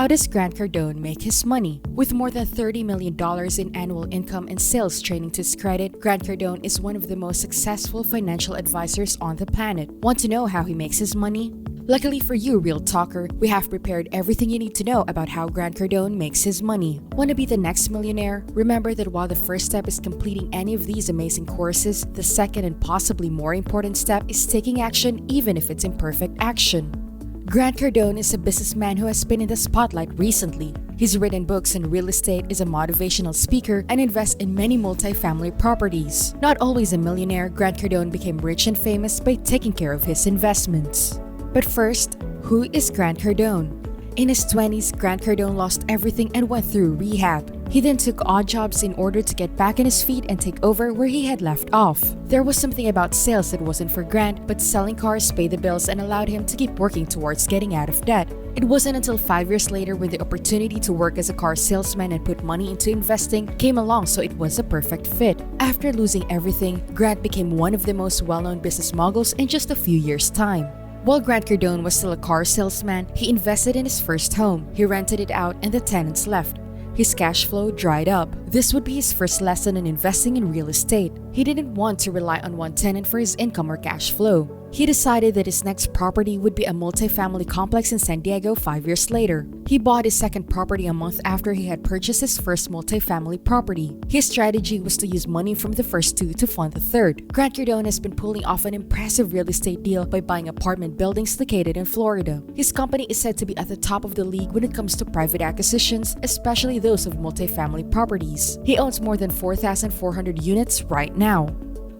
How does Grant Cardone make his money? With more than $30 million in annual income and sales training to his credit, Grant Cardone is one of the most successful financial advisors on the planet. Want to know how he makes his money? Luckily for you, Real Talker, we have prepared everything you need to know about how Grant Cardone makes his money. Want to be the next millionaire? Remember that while the first step is completing any of these amazing courses, the second and possibly more important step is taking action even if it's imperfect action. Grant Cardone is a businessman who has been in the spotlight recently. He's written books on real estate, is a motivational speaker, and invests in many multifamily properties. Not always a millionaire, Grant Cardone became rich and famous by taking care of his investments. But first, who is Grant Cardone? In his 20s, Grant Cardone lost everything and went through rehab. He then took odd jobs in order to get back on his feet and take over where he had left off. There was something about sales that wasn't for Grant, but selling cars paid the bills and allowed him to keep working towards getting out of debt. It wasn't until 5 years later when the opportunity to work as a car salesman and put money into investing came along, so it was a perfect fit. After losing everything, Grant became one of the most well-known business moguls in just a few years' time. While Grant Cardone was still a car salesman, he invested in his first home. He rented it out and the tenants left. His cash flow dried up. This would be his first lesson in investing in real estate. He didn't want to rely on one tenant for his income or cash flow. He decided that his next property would be a multifamily complex in San Diego 5 years later. He bought his second property a month after he had purchased his first multifamily property. His strategy was to use money from the first two to fund the third. Grant Cardone has been pulling off an impressive real estate deal by buying apartment buildings located in Florida. His company is said to be at the top of the league when it comes to private acquisitions, especially those of multifamily properties. He owns more than 4,400 units right now.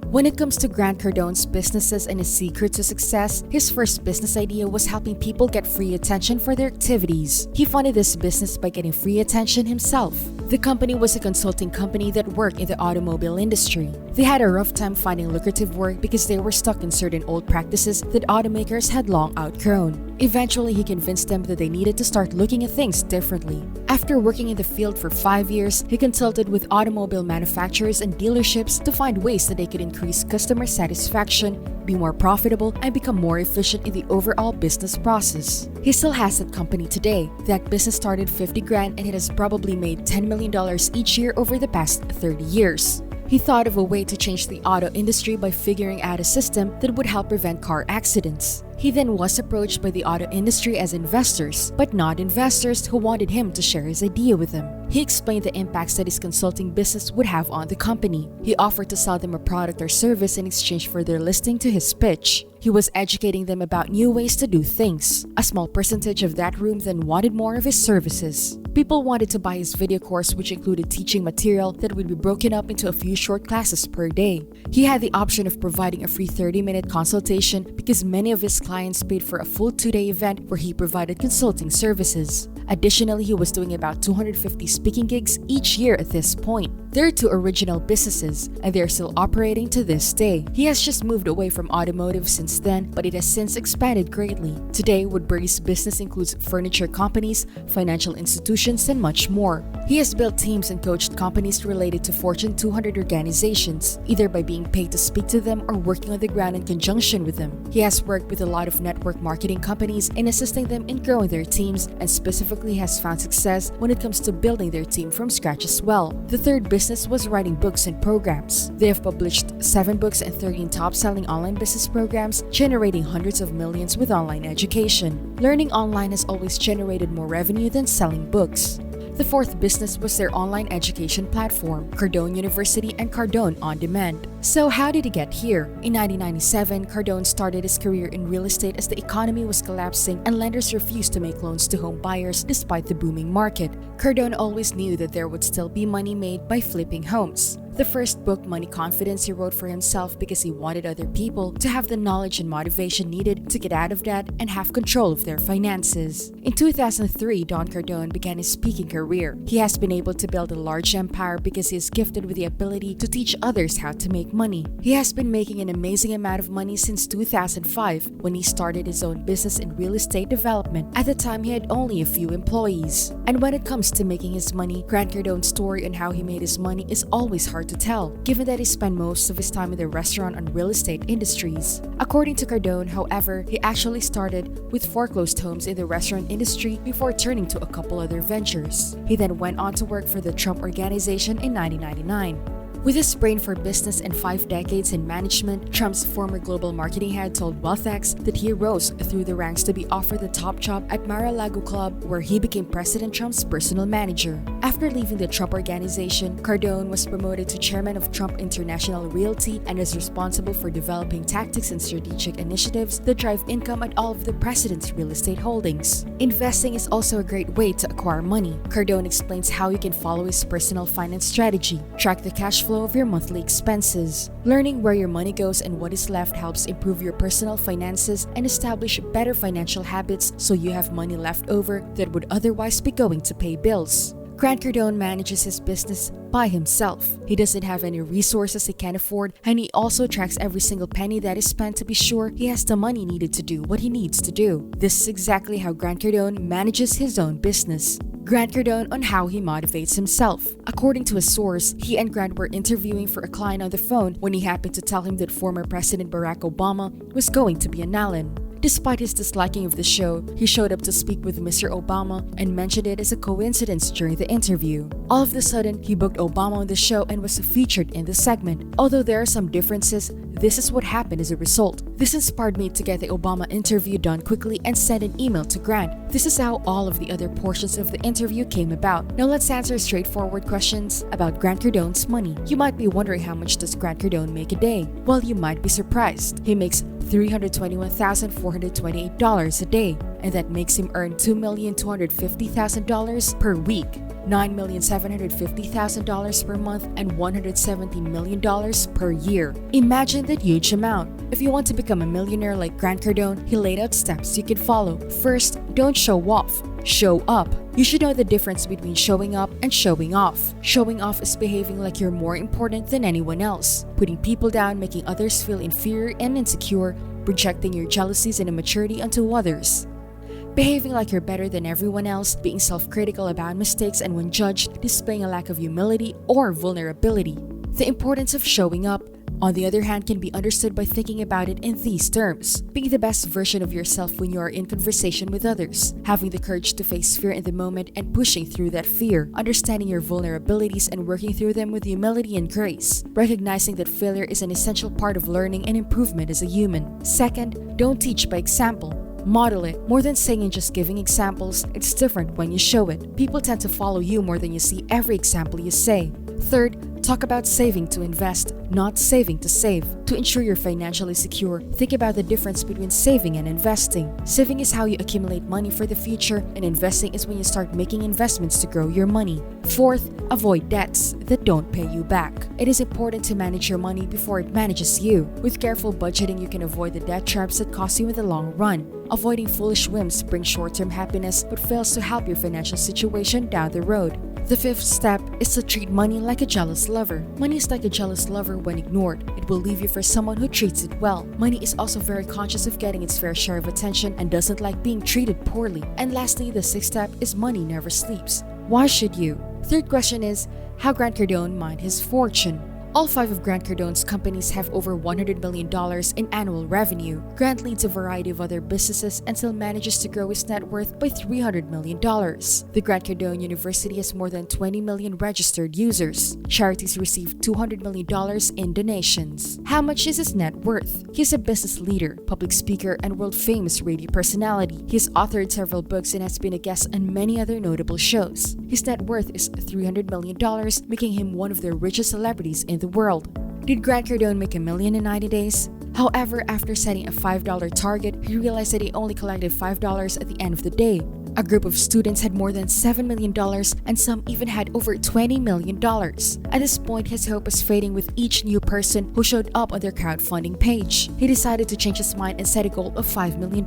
When it comes to Grant Cardone's businesses and his secret to success, his first business idea was helping people get free attention for their activities. He funded this business by getting free attention himself. The company was a consulting company that worked in the automobile industry. They had a rough time finding lucrative work because they were stuck in certain old practices that automakers had long outgrown. Eventually, he convinced them that they needed to start looking at things differently. After working in the field for 5 years, he consulted with automobile manufacturers and dealerships to find ways that they could increase customer satisfaction, be more profitable, and become more efficient in the overall business process. He still has that company today. That business started 50 grand and it has probably made $10 million each year over the past 30 years. He thought of a way to change the auto industry by figuring out a system that would help prevent car accidents. He then was approached by the auto industry as investors, but not investors who wanted him to share his idea with them. He explained the impacts that his consulting business would have on the company. He offered to sell them a product or service in exchange for their listening to his pitch. He was educating them about new ways to do things. A small percentage of that room then wanted more of his services. People wanted to buy his video course, which included teaching material that would be broken up into a few short classes per day. He had the option of providing a free 30-minute consultation because many of his clients paid for a full 2-day event where he provided consulting services. Additionally, he was doing about 250 speaking gigs each year at this point. There are 2 original businesses, and they're still operating to this day. He has just moved away from automotive since then, but it has since expanded greatly. Today, Woodbury's business includes furniture companies, financial institutions, and much more. He has built teams and coached companies related to Fortune 200 organizations, either by being paid to speak to them or working on the ground in conjunction with them. He has worked with a lot of network marketing companies in assisting them in growing their teams, and specifically has found success when it comes to building their team from scratch as well. The third business was writing books and programs. They have published 7 books and 13 top-selling online business programs, generating hundreds of millions with online education. Learning online has always generated more revenue than selling books. The fourth business was their online education platform, Cardone University and Cardone On Demand. So how did he get here? In 1997, Cardone started his career in real estate as the economy was collapsing and lenders refused to make loans to home buyers despite the booming market. Cardone always knew that there would still be money made by flipping homes. The first book, Money Confidence, he wrote for himself because he wanted other people to have the knowledge and motivation needed to get out of debt and have control of their finances. In 2003, Don Cardone began his speaking career. He has been able to build a large empire because he is gifted with the ability to teach others how to make make money. He has been making an amazing amount of money since 2005 when he started his own business in real estate development. At the time, he had only a few employees. And when it comes to making his money, Grant Cardone's story on how he made his money is always hard to tell, given that he spent most of his time in the restaurant and real estate industries. According to Cardone, however, he actually started with foreclosed homes in the restaurant industry before turning to a couple other ventures. He then went on to work for the Trump Organization in 1999. With his brain for business and 5 decades in management, Trump's former global marketing head told WealthX that he rose through the ranks to be offered the top job at Mar-a-Lago Club, where he became President Trump's personal manager. After leaving the Trump Organization, Cardone was promoted to chairman of Trump International Realty and is responsible for developing tactics and strategic initiatives that drive income at all of the president's real estate holdings. Investing is also a great way to acquire money. Cardone explains how you can follow his personal finance strategy, track the cash flow of your monthly expenses. Learning where your money goes and what is left helps improve your personal finances and establish better financial habits so you have money left over that would otherwise be going to pay bills. Grant Cardone manages his business by himself. He doesn't have any resources he can afford, and he also tracks every single penny that is spent to be sure he has the money needed to do what he needs to do. This is exactly how Grant Cardone manages his own business. Grant Cardone on how he motivates himself. According to a source, he and Grant were interviewing for a client on the phone when he happened to tell him that former President Barack Obama was going to be an Allen. Despite his disliking of the show, he showed up to speak with Mr. Obama and mentioned it as a coincidence during the interview. All of a sudden, he booked Obama on the show and was featured in the segment. Although there are some differences, this is what happened as a result. This inspired me to get the Obama interview done quickly and send an email to Grant. This is how all of the other portions of the interview came about. Now let's answer straightforward questions about Grant Cardone's money. You might be wondering, how much does Grant Cardone make a day? Well, you might be surprised. He makes $321,428 a day, and that makes him earn $2,250,000 per week, $9,750,000 per month, and $170 million per year. Imagine that huge amount. If you want to become a millionaire like Grant Cardone, he laid out steps you can follow. First, don't show off. Show up. You should know the difference between showing up and showing off. Showing off is behaving like you're more important than anyone else, putting people down, making others feel inferior and insecure, projecting your jealousies and immaturity onto others. Behaving like you're better than everyone else, being self-critical about mistakes, and when judged, displaying a lack of humility or vulnerability. The importance of showing up, on the other hand, can be understood by thinking about it in these terms. Being the best version of yourself when you are in conversation with others. Having the courage to face fear in the moment and pushing through that fear. Understanding your vulnerabilities and working through them with humility and grace. Recognizing that failure is an essential part of learning and improvement as a human. Second, don't teach by example. Model it. More than saying and just giving examples, it's different when you show it. People tend to follow you more than you see every example you say. Third, talk about saving to invest, not saving to save. To ensure you're financially secure, think about the difference between saving and investing. Saving is how you accumulate money for the future, and investing is when you start making investments to grow your money. Fourth, avoid debts that don't pay you back. It is important to manage your money before it manages you. With careful budgeting, you can avoid the debt traps that cost you in the long run. Avoiding foolish whims brings short-term happiness but fails to help your financial situation down the road. The fifth step is to treat money like a jealous lover. Money is like a jealous lover when ignored. It will leave you for someone who treats it well. Money is also very conscious of getting its fair share of attention and doesn't like being treated poorly. And lastly, the sixth step is money never sleeps. Why should you? Third question is, how Grant Cardone mined his fortune. All 5 of Grant Cardone's companies have over $100 million in annual revenue. Grant leads a variety of other businesses and still manages to grow his net worth by $300 million. The Grant Cardone University has more than 20 million registered users. Charities receive $200 million in donations. How much is his net worth? He's a business leader, public speaker, and world-famous radio personality. He has authored several books and has been a guest on many other notable shows. His net worth is $300 million, making him one of the richest celebrities in the world. Did Grant Cardone make $1 million in 90 days? However, after setting a $5 target, he realized that he only collected $5 at the end of the day. A group of students had more than $7 million and some even had over $20 million. At this point, his hope was fading with each new person who showed up on their crowdfunding page. He decided to change his mind and set a goal of $5 million.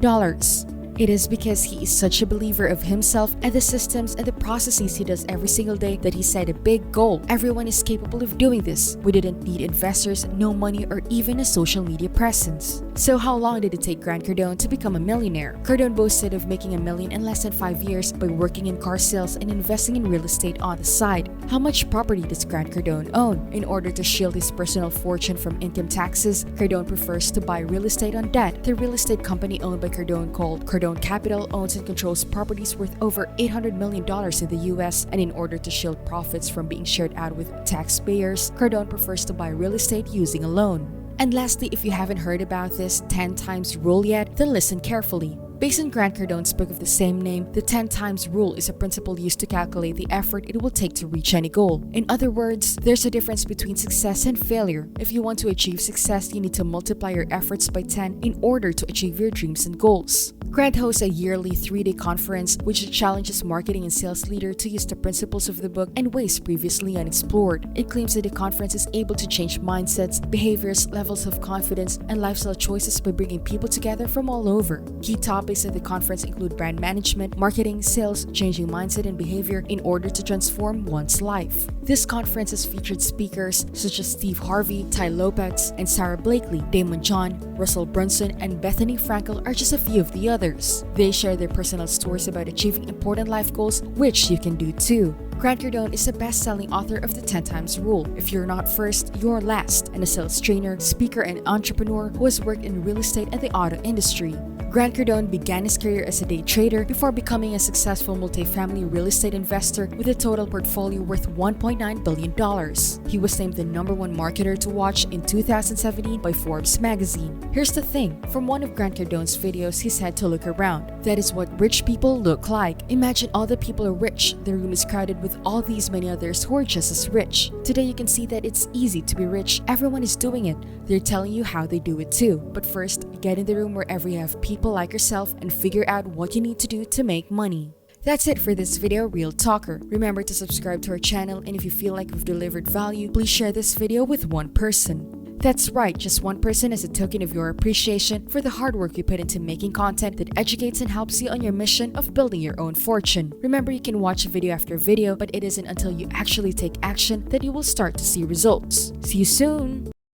It is because he is such a believer of himself and the systems and the processes he does every single day that he set a big goal. Everyone is capable of doing this. We didn't need investors, no money, or even a social media presence. So how long did it take Grant Cardone to become a millionaire? Cardone boasted of making $1 million in less than 5 years by working in car sales and investing in real estate on the side. How much property does Grant Cardone own? In order to shield his personal fortune from income taxes, Cardone prefers to buy real estate on debt. The real estate company owned by Cardone, called Cardone Capital, owns and controls properties worth over $800 million in the US, and in order to shield profits from being shared out with taxpayers, Cardone prefers to buy real estate using a loan. And lastly, if you haven't heard about this 10 times rule yet, then listen carefully. Based on Grant Cardone's book of the same name, the 10 times rule is a principle used to calculate the effort it will take to reach any goal. In other words, there's a difference between success and failure. If you want to achieve success, you need to multiply your efforts by 10 in order to achieve your dreams and goals. Grant hosts a yearly 3-day conference which challenges marketing and sales leaders to use the principles of the book in ways previously unexplored. It claims that the conference is able to change mindsets, behaviors, levels of confidence, and lifestyle choices by bringing people together from all over. Key topics at the conference include brand management, marketing, sales, changing mindset and behavior in order to transform one's life. This conference has featured speakers such as Steve Harvey, Ty Lopez, and Sarah Blakely. Damon John, Russell Brunson, and Bethany Frankel are just a few of the others. They share their personal stories about achieving important life goals, which you can do too. Grant Cardone is a best-selling author of the 10 times rule. If you're not first, you're last, and a sales trainer, speaker, and entrepreneur who has worked in real estate and the auto industry. Grant Cardone began his career as a day trader before becoming a successful multifamily real estate investor with a total portfolio worth $1.9 billion. He was named the #1 marketer to watch in 2017 by Forbes magazine. Here's the thing, from one of Grant Cardone's videos, he said to look around. That is what rich people look like. Imagine all the people are rich. The room is crowded with all these many others who are just as rich. Today you can see that it's easy to be rich. Everyone is doing it. They're telling you how they do it too. But first, get in the room wherever you have people like yourself and figure out what you need to do to make money. That's it for this video, Real Talker. Remember to subscribe to our channel, and if you feel like we've delivered value, please share this video with one person. That's right, just one person as a token of your appreciation for the hard work you put into making content that educates and helps you on your mission of building your own fortune. Remember, you can watch video after video, but it isn't until you actually take action that you will start to see results. See you soon!